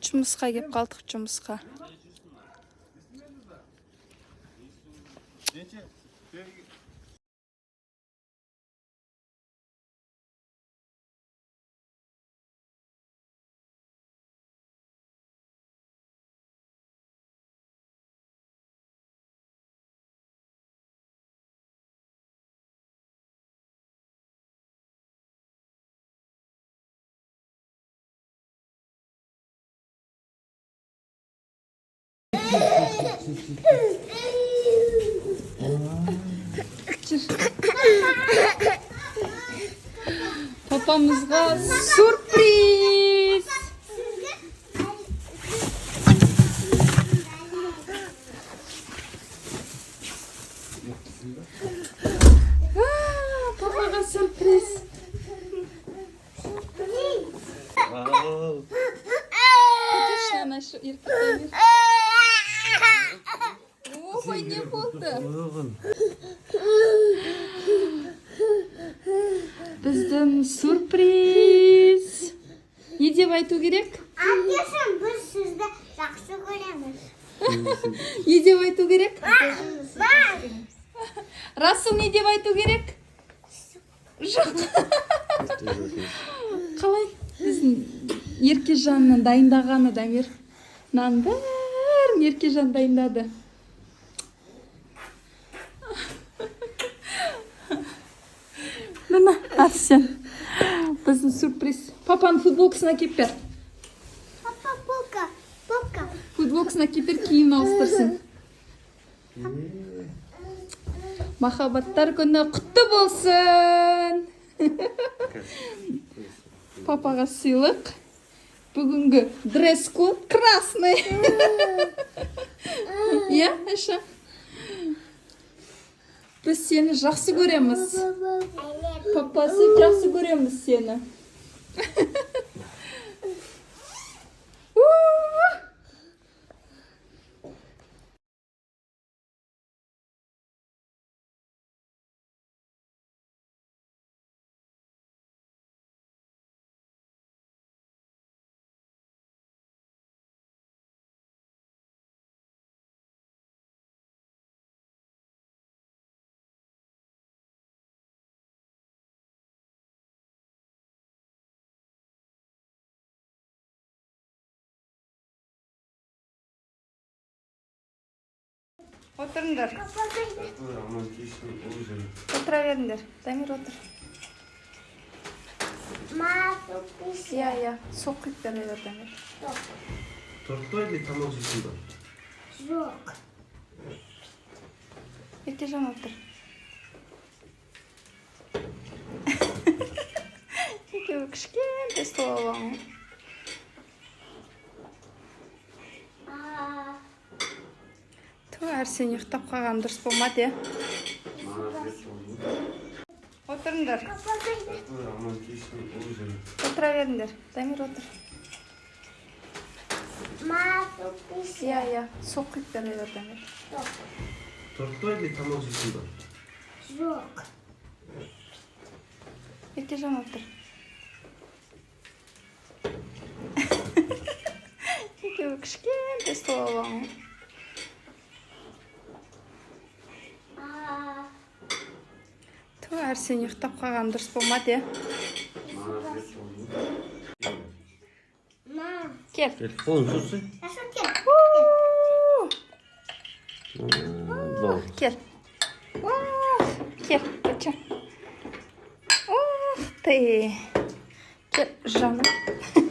Жұмысқа кеп қалдық, жұмысқа. Papamızға sürpriz. Papaға sürpriz. Şana şu erkekler. Ой, не болды. Біздің сюрприз. Не деп айту керек? Әкешім, біз сізді жақсы көреміз. Не деп айту керек? Бар. Расыл не деп айту керек? Жоқ. Қалай? Біздің Еркежанның дайындағаны Дамир. Нан бәрін Еркежан дайындады. Мына, ат сен. Біздің сюрприз. Папаның футболкасына кеп бер. Папа, полка. Футболкасына кеп бер, киімін ауыстырсын. Махаббаттар күні құтты болсын. Папаға сыйлық. Бүгінгі дресс-код красный. Я, Айша? Біз сені жақсы көреміз. Папасы жақсы көреміз сені. Отырыңдар. Отыра беріңдер. Дамир, отыр. Я. Соқ қылып береді, Дамир. Торт или тамақ жейсің ба? Жоқ. Еркежан, отыр. Екеуі кішкентай стол алған. Әрсен ұйықтап қалған дұрыс болмады, Отырыңдар. Отыра беріңдер. Дамир, отыр. Я. Соқ қылып береді, Дамир. Торт или тамақ жейсің ба? Жоқ. Еркежан, отыр. Екеуі кішкентай стол алған. Әрсен ұйықтап қалған дұрыс болмады, Кел. Қолын сұрсы? Кел. Кел, бача. Ух ты. Кел, жаным.